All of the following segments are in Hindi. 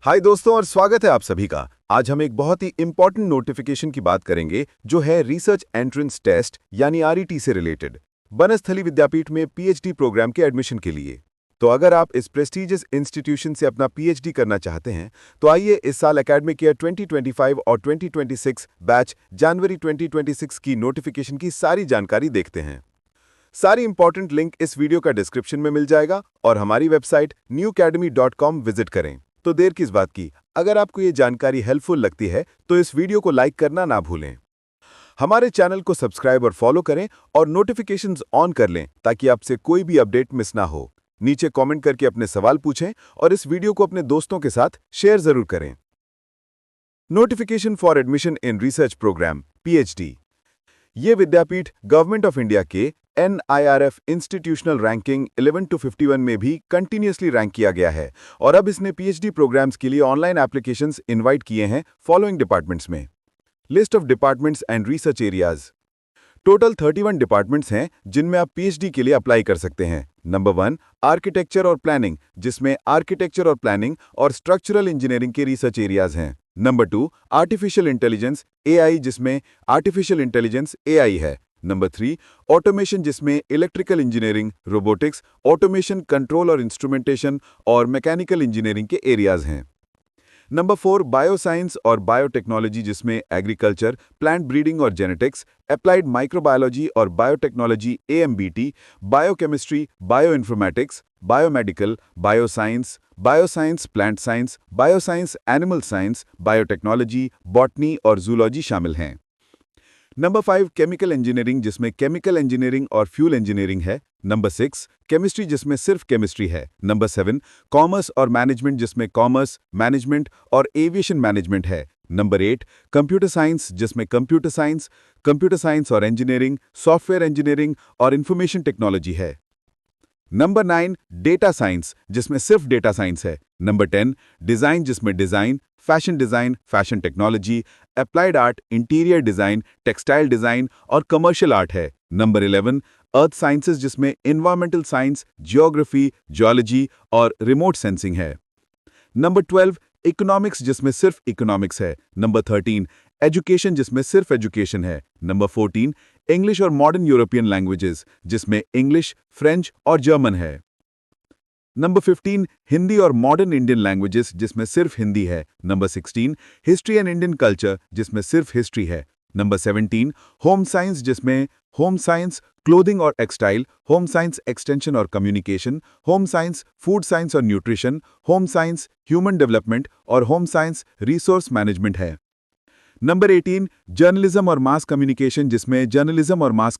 हाय दोस्तों और स्वागत है आप सभी का। आज हम एक बहुत ही इंपॉर्टेंट नोटिफिकेशन की बात करेंगे जो है रिसर्च एंट्रेंस टेस्ट यानी आरईटी से रिलेटेड बनस्थली विद्यापीठ में पीएचडी प्रोग्राम के एडमिशन के लिए। तो अगर आप इस प्रेस्टीजियस इंस्टीट्यूशन से अपना पीएचडी करना चाहते हैं तो आइए इस साल एकेडमिक ईयर 2025 और 2026 बैच जनवरी 2026 की नोटिफिकेशन की सारी जानकारी देखते हैं। सारी इंपॉर्टेंट लिंक इस वीडियो का डिस्क्रिप्शन में मिल जाएगा और हमारी वेबसाइट newacademy.com विजिट करें। तो देर किस बात की, अगर आपको ये जानकारी हेल्पफुल लगती है तो इस वीडियो को लाइक करना ना भूलें। हमारे चैनल को सब्सक्राइब और फॉलो करें और नोटिफिकेशंस ऑन कर लें ताकि आपसे कोई भी अपडेट मिस ना हो। नीचे कमेंट करके अपने सवाल पूछें और इस वीडियो को अपने दोस्तों के साथ शेयर जरूर करें। Notification for admission in research program PhD. ये विद्यापीठ गवर्नमेंट ऑफ इंडिया के NIRF इंस्टीट्यूशनल रैंकिंग 11 to 51 में भी कंटिन्यूसली रैंक किया गया है और अब इसने पीएचडी प्रोग्राम्स के लिए ऑनलाइन एप्लीकेशंस इनवाइट किए हैं फॉलोइंग डिपार्टमेंट्स में। List of departments and research areas. Total 31 departments हैं जिनमें आप पीएचडी के लिए अप्लाई कर सकते हैं। नंबर 1 आर्किटेक्चर और प्लानिंग, जिसमें आर्किटेक्चर और प्लानिंग और स्ट्रक्चरल इंजीनियरिंग के रिसर्च एरियाज हैं। नंबर 2 आर्टिफिशियल इंटेलिजेंस AI, जिसमें आर्टिफिशियल इंटेलिजेंस AI है। नंबर 3 ऑटोमेशन, जिसमें electrical engineering, robotics, automation, control और इंस्ट्रूमेंटेशन और मैकेनिकल इंजीनियरिंग के एरियाज हैं। नंबर 4 बायोसाइंस और बायोटेक्नोलॉजी, जिसमें एग्रीकल्चर, प्लांट ब्रीडिंग और जेनेटिक्स, अप्लाइड माइक्रोबायोलॉजी और biotechnology AMBT, biochemistry, bioinformatics, biomedical, bioscience, bioscience plant science, bioscience animal science, biotechnology, botany और जूलॉजी शामिल हैं। नंबर 5 केमिकल इंजीनियरिंग, जिसमें केमिकल इंजीनियरिंग और फ्यूल इंजीनियरिंग है। नंबर 6 केमिस्ट्री, जिसमें सिर्फ केमिस्ट्री है। नंबर 7 कॉमर्स और मैनेजमेंट, जिसमें कॉमर्स, मैनेजमेंट और एविएशन मैनेजमेंट है। नंबर 8 कंप्यूटर साइंस, जिसमें कंप्यूटर साइंस और इंजीनियरिंग, सॉफ्टवेयर इंजीनियरिंग और इंफॉर्मेशन टेक्नोलॉजी है। नंबर 9 डेटा साइंस, जिसमें सिर्फ डेटा साइंस है। नंबर 10 डिज़ाइन, जिसमें design, fashion technology, applied art, interior design, textile design और कमर्शियल आर्ट है। नंबर 11 अर्थ साइंसेज, जिसमें इन्वायरमेंटल साइंस, जियोग्राफी, जियोलॉजी और रिमोट सेंसिंग है। नंबर 12 इकोनॉमिक्स, जिसमें सिर्फ इकोनॉमिक्स है। नंबर 13 एजुकेशन, जिसमें सिर्फ एजुकेशन है। नंबर 14 इंग्लिश और मॉडर्न यूरोपियन लैंग्वेजेस, जिसमें इंग्लिश, फ्रेंच और जर्मन है। नंबर 15 हिंदी और मॉडर्न इंडियन लैंग्वेजेस, जिसमें सिर्फ हिंदी है। Number 16 history and Indian culture, जिसमें सिर्फ हिस्ट्री है। नंबर 17 होम साइंस, जिसमें होम साइंस, क्लोथिंग और टेक्सटाइल, होम साइंस एक्सटेंशन और communication, home science, food science और nutrition, home science, human development और होम साइंस, रिसोर्स मैनेजमेंट है। नंबर 18 जर्नलिज्म और मास कम्युनिकेशन, जिसमें जर्नलिज्म और मास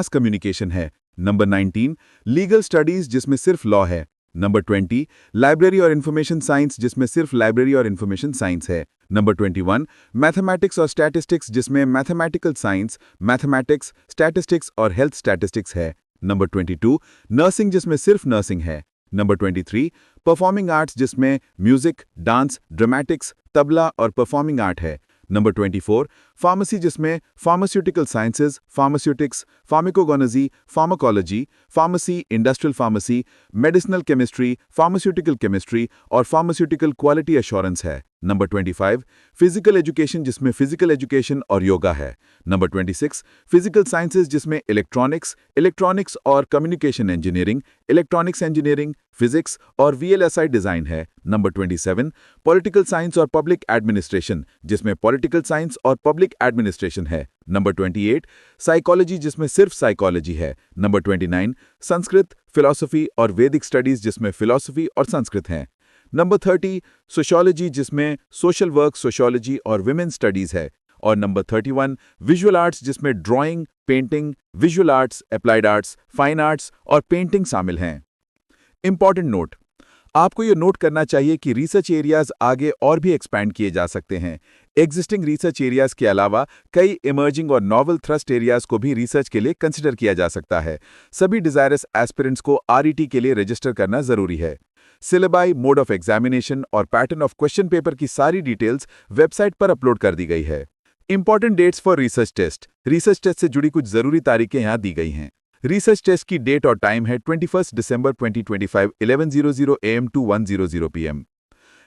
कम्युनिकेशन है। नंबर 19 लीगल स्टडीज, जिसमें सिर्फ लॉ है। नंबर 20 लाइब्रेरी और इंफॉर्मेशन साइंस, जिसमें सिर्फ लाइब्रेरी और इंफॉर्मेशन साइंस है। नंबर 21 मैथमेटिक्स और स्टैटिस्टिक्स, जिसमें मैथमेटिकल साइंस, मैथमेटिक्स, स्टैटिस्टिक्स और हेल्थ स्टैटिस्टिक्स है। नंबर 22 नर्सिंग, जिसमें सिर्फ नर्सिंग है। नंबर 23 परफॉर्मिंग आर्ट्स, जिसमें म्यूजिक, डांस, ड्रामेटिक्स, तबला और परफॉर्मिंग आर्ट है। नंबर 24 फार्मेसी, जिसमें pharmaceutical sciences, pharmaceutics, pharmacognosy, pharmacology, pharmacy, industrial pharmacy, medicinal chemistry, pharmaceutical chemistry और फार्मास्यूटिकल क्वालिटी एश्योरेंस है। नंबर 25 फिजिकल एजुकेशन, जिसमें फिजिकल एजुकेशन और योगा है। नंबर 26 फिजिकल साइंसेज, जिसमें इलेक्ट्रॉनिक्स और communication engineering, electronics engineering, physics और VLSI डिजाइन है। नंबर 27 पॉलिटिकल साइंस और पब्लिक एडमिनिस्ट्रेशन, जिसमें पॉलिटिकल साइंस और पब्लिक एडमिनिस्ट्रेशन है। नंबर 28 साइकोलॉजी, जिसमें सिर्फ साइकोलॉजी है। नंबर 29 संस्कृत, फिलॉसफी और वैदिक स्टडीज, जिसमें फिलॉसफी और संस्कृत हैं। नंबर 30 सोशियोलॉजी, जिसमें सोशल वर्क, सोशियोलॉजी और विमेन स्टडीज है। और नंबर 31 विजुअल आर्ट्स, जिसमें drawing, painting, visual arts, applied arts, fine arts और पेंटिंग शामिल हैं। इंपॉर्टेंट नोट, आपको ये नोट करना चाहिए कि रिसर्च एरियाज आगे और भी एक्सपैंड किए जा सकते हैं। एग्जिस्टिंग रिसर्च एरियाज के अलावा कई इमर्जिंग और नॉवल थ्रस्ट एरियाज को भी रिसर्च के लिए कंसिडर किया जा सकता है। सभी डिजायरस एस्पिरेंट्स को RET के लिए रजिस्टर करना जरूरी है। सिलेबाई, मोड ऑफ एग्जामिनेशन और पैटर्न ऑफ क्वेश्चन पेपर की सारी डिटेल्स वेबसाइट पर अपलोड कर दी गई है। Important dates for research test. Research test से जुड़ी कुछ जरूरी तारीखें यहाँ दी गई हैं। रिसर्च टेस्ट की डेट और टाइम है 21 दिसंबर 2025 11:00 AM to 1:00 PM।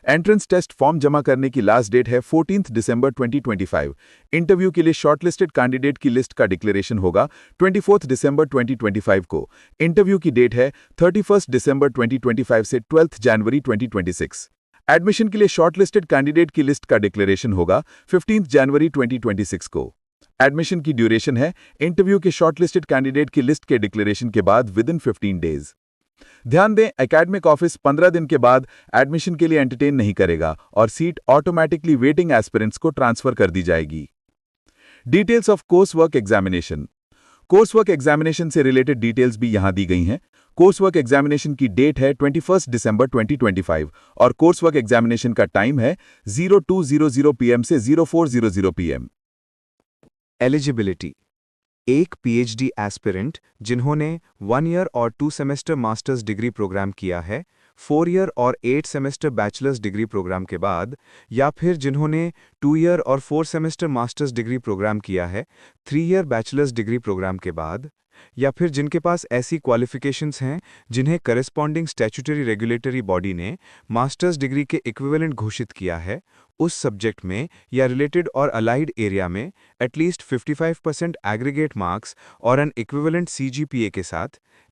Entrance test form जमा करने की लास्ट डेट है 14 दिसंबर 2025। इंटरव्यू के लिए शॉर्टलिस्टेड कैंडिडेट की लिस्ट का डिक्लेरेशन होगा 24 दिसंबर 2025 को। इंटरव्यू की डेट है 31 दिसंबर 2025 से 12 जनवरी 2026। एडमिशन के लिए शॉर्टलिस्टेड कैंडिडेट की लिस्ट का डिक्लेरेशन होगा 15 जनवरी 2026 को। एडमिशन की ड्यूरेशन है इंटरव्यू के शॉर्टलिस्टेड कैंडिडेट की लिस्ट के डिक्लेरेशन के बाद विद इन 15 डेज। ध्यान दें, एकेडमिक ऑफिस 15 दिन के बाद एडमिशन के लिए एंटरटेन नहीं करेगा और सीट ऑटोमेटिकली वेटिंग एस्पिरेंट्स को ट्रांसफर कर दी जाएगी। Details of course work examination. Course work examination से रिलेटेड डिटेल्स भी यहां दी गई हैं। कोर्स वर्क एग्जामिनेशन की डेट है 21 दिसंबर 2025 और कोर्स वर्क एग्जामिनेशन का टाइम है 0200 PM से 0400 PM। एलिजिबिलिटी। एक पीएचडी एस्पिरेंट जिन्होंने 1 ईयर और 2 सेमेस्टर मास्टर्स डिग्री प्रोग्राम किया है, 4 ईयर और 8 सेमेस्टर बैचलर्स डिग्री प्रोग्राम के बाद, या फिर जिन्होंने 2 ईयर और 4 सेमेस्टर मास्टर्स डिग्री प्रोग्राम किया है, 3 ईयर बैचलर्स डिग्री प्रोग्राम के बाद, या फिर जिनके पास ऐसी क्वालिफिकेशंस हैं जिन्हें करस्पॉन्डिंग स्टैट्यूटरी रेगुलेटरी बॉडी ने मास्टर्स डिग्री के इक्विवेलेंट घोषित किया है, उस सब्जेक्ट में या रिलेटेड और अलाइड एरिया में एटलीस्ट 55% एग्रीगेट मार्क्स और एन इक्विवेलेंट सीजीपीए के साथ,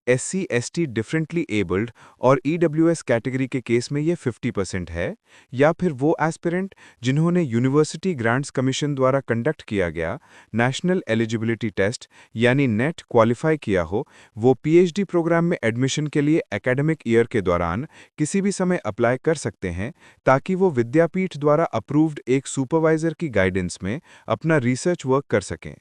एससी एसटी डिफरेंटली एबल्ड और ईडब्ल्यूएस कैटेगरी के केस में ये 50% है, या फिर वो एस्पिरेंट जिन्होंने यूनिवर्सिटी ग्रांट्स कमीशन द्वारा कंडक्ट किया गया नेशनल एलिजिबिलिटी टेस्ट यानी नेट क्वालिफाई किया हो, वो पीएचडी प्रोग्राम में एडमिशन के लिए एकेडमिक ईयर के दौरान किसी भी समय अप्लाई कर सकते हैं ताकि वो विद्यापीठ द्वारा अप्रूव्ड एक सुपरवाइजर की गाइडेंस में अपना रिसर्च वर्क कर सकें।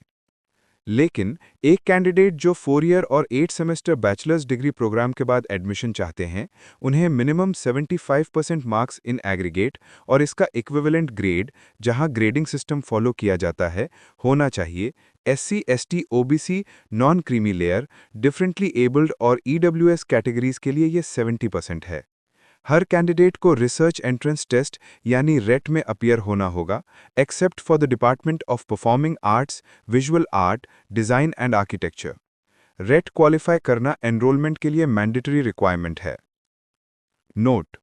लेकिन एक कैंडिडेट जो 4 ईयर और 8 सेमेस्टर बैचलर्स डिग्री प्रोग्राम के बाद एडमिशन चाहते हैं, उन्हें मिनिमम 75% मार्क्स इन एग्रीगेट और इसका इक्विवेलेंट ग्रेड, जहां ग्रेडिंग सिस्टम फॉलो किया जाता है, होना चाहिए। SC ST OBC non creamy layer, differently abled और ईडब्ल्यूएस कैटेगरीज के लिए ये 70% है। हर कैंडिडेट को रिसर्च एंट्रेंस टेस्ट यानी रेट में अपीयर होना होगा, accept for the department of performing arts, visual art, design and architecture. Rate qualify करना एनरोलमेंट के लिए मैंडेटरी रिक्वायरमेंट है। नोट: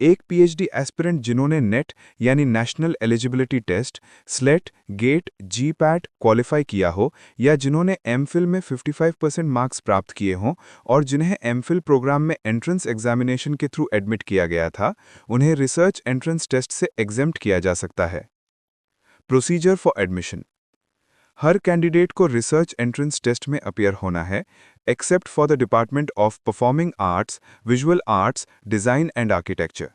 एक पीएचडी एस्पिरेंट जिन्होंने नेट यानी national eligibility test, SLET, GATE, GPAT qualify किया हो, या जिन्होंने एमफिल में 55% मार्क्स प्राप्त किए हों और जिन्हें एमफिल प्रोग्राम में एंट्रेंस एग्जामिनेशन के थ्रू एडमिट किया गया था, उन्हें रिसर्च एंट्रेंस टेस्ट से एग्जेम्प्ट किया जा सकता है। प्रोसीजर फॉर एडमिशन: हर कैंडिडेट को रिसर्च एंट्रेंस टेस्ट में अपीयर होना है, except for the department of performing arts, visual arts, design and architecture.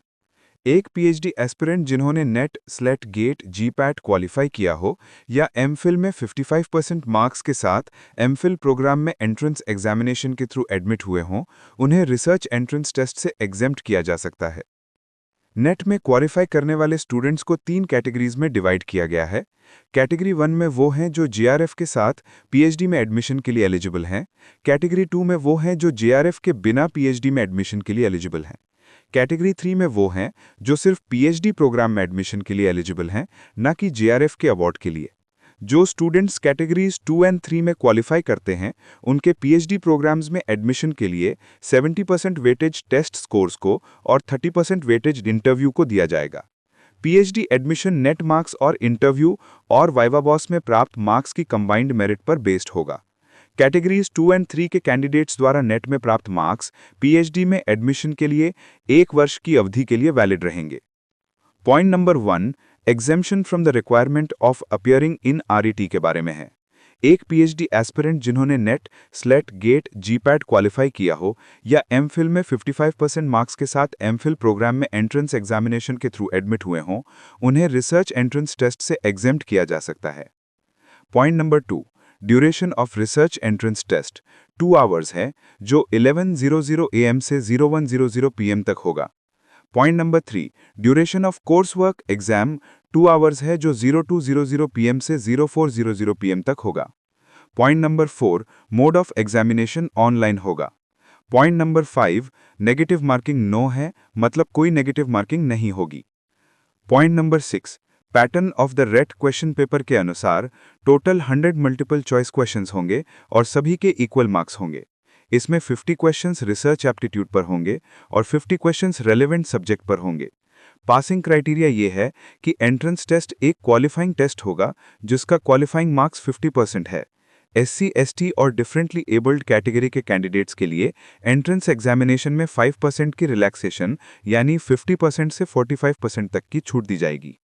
एक पीएचडी एस्पिरेंट जिन्होंने NET, SLET, GATE, GPAT qualify किया हो या एमफिल में 55% मार्क्स के साथ एमफिल प्रोग्राम में एंट्रेंस एग्जामिनेशन के थ्रू एडमिट हुए हों, उन्हें रिसर्च एंट्रेंस टेस्ट से एग्जेम्प्ट किया जा सकता है। नेट में क्वालिफाई करने वाले स्टूडेंट्स को 3 कैटेगरीज में डिवाइड किया गया है। कैटेगरी 1 में वो हैं जो जेआरएफ के साथ पीएचडी में एडमिशन के लिए एलिजिबल हैं। कैटेगरी 2 में वो हैं जो जेआरएफ के बिना पीएचडी में एडमिशन के लिए एलिजिबल हैं। कैटेगरी 3 में वो हैं जो सिर्फ पीएचडी प्रोग्राम में एडमिशन के लिए एलिजिबल हैं, न कि जेआरएफ के अवार्ड के लिए। जो स्टूडेंट्स कैटेगरीज 2 एंड 3 में क्वालिफाई करते हैं, उनके पीएचडी प्रोग्राम्स में एडमिशन के लिए 70% वेटेज टेस्ट स्कोर्स को और 30% वेटेज इंटरव्यू को दिया जाएगा। पीएचडी एडमिशन नेट मार्क्स और इंटरव्यू और वाइवा बॉस में प्राप्त मार्क्स की कंबाइंड मेरिट पर बेस्ड होगा। कैटेगरीज 2 एंड 3 के कैंडिडेट्स द्वारा नेट में प्राप्त मार्क्स पीएचडी में एडमिशन के लिए 1 वर्ष की अवधि के लिए वैलिड रहेंगे। Point number 1, exemption from the requirement of appearing in RET के बारे में है। एक पीएचडी एस्पिरेंट जिन्होंने NET, SLET, GATE, GPAT qualify किया हो या एमफिल में 55% मार्क्स के साथ एमफिल प्रोग्राम में एंट्रेंस एग्जामिनेशन के थ्रू एडमिट हुए हों, उन्हें रिसर्च एंट्रेंस टेस्ट से एग्जेम्प्ट किया जा सकता है। Point number 2, duration of research entrance test 2 hours है, जो 11:00 AM से 01:00 PM तक होगा। Point number 3, duration of course work exam 2 hours है, जो 02:00 PM से 04:00 PM तक होगा। Point number 4, mode of examination online होगा। Point number 5, negative marking no है, मतलब कोई नेगेटिव मार्किंग नहीं होगी। Point number 6, pattern of the rate question paper के अनुसार टोटल 100 मल्टीपल चॉइस क्वेश्चंस होंगे और सभी के इक्वल मार्क्स होंगे। इसमें 50 क्वेश्चंस रिसर्च एप्टीट्यूड पर होंगे और 50 क्वेश्चंस रेलेवेंट सब्जेक्ट पर होंगे। पासिंग क्राइटेरिया ये है कि एंट्रेंस टेस्ट एक क्वालिफाइंग टेस्ट होगा जिसका क्वालिफाइंग मार्क्स 50% है। SC, ST और डिफरेंटली एबल्ड कैटेगरी के कैंडिडेट्स के लिए एंट्रेंस एग्जामिनेशन में 5% की रिलैक्सेशन यानी 50% से 45% तक की छूट दी जाएगी।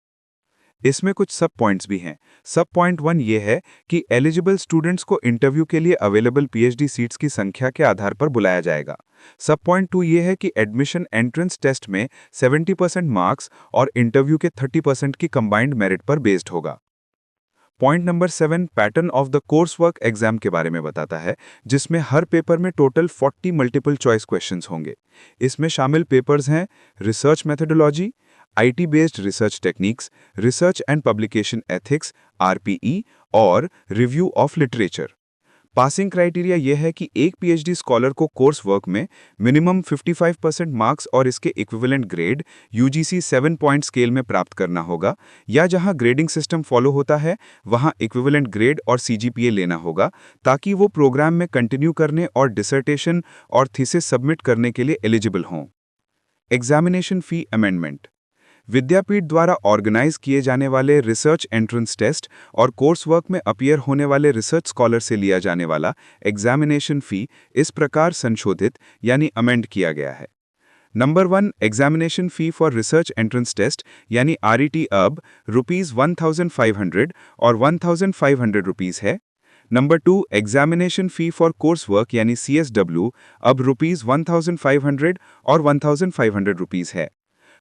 इसमें कुछ सब पॉइंट्स भी हैं। सब पॉइंट 1 ये है कि एलिजिबल स्टूडेंट्स को इंटरव्यू के लिए अवेलेबल PhD सीट्स की संख्या के आधार पर बुलाया जाएगा। सब पॉइंट 2 ये है कि एडमिशन एंट्रेंस टेस्ट में 70% मार्क्स और इंटरव्यू के 30% की कंबाइंड मेरिट पर बेस्ड होगा। Point number 7 pattern of the course work exam के बारे में बताता है, जिसमें हर पेपर में टोटल 40 मल्टीपल चॉइस क्वेश्चंस होंगे। इसमें शामिल पेपर्स हैं research methodology, IT based research techniques, research and publication ethics RPE और review of literature. Passing criteria यह है कि एक PhD स्कॉलर को कोर्स वर्क में मिनिमम 55% मार्क्स और इसके equivalent grade UGC 7 point scale में प्राप्त करना होगा, या जहां ग्रेडिंग सिस्टम फॉलो होता है वहां इक्विवेलेंट ग्रेड और CGPA लेना होगा, ताकि वो प्रोग्राम में कंटिन्यू करने और डिसर्टेशन और थीसिस सबमिट करने के लिए एलिजिबल हों। एग्जामिनेशन फी अमेंडमेंट। विद्यापीठ द्वारा ऑर्गेनाइज किए जाने वाले रिसर्च एंट्रेंस टेस्ट और कोर्स वर्क में अपीयर होने वाले रिसर्च स्कॉलर से लिया जाने वाला एग्जामिनेशन फी इस प्रकार संशोधित यानी अमेंड किया गया है। Number 1 examination fee for research entrance test यानी RET अब ₹1500 और ₹1500 है। Number 2 examination fee for course work यानी CSW अब ₹1500 और ₹1500 है।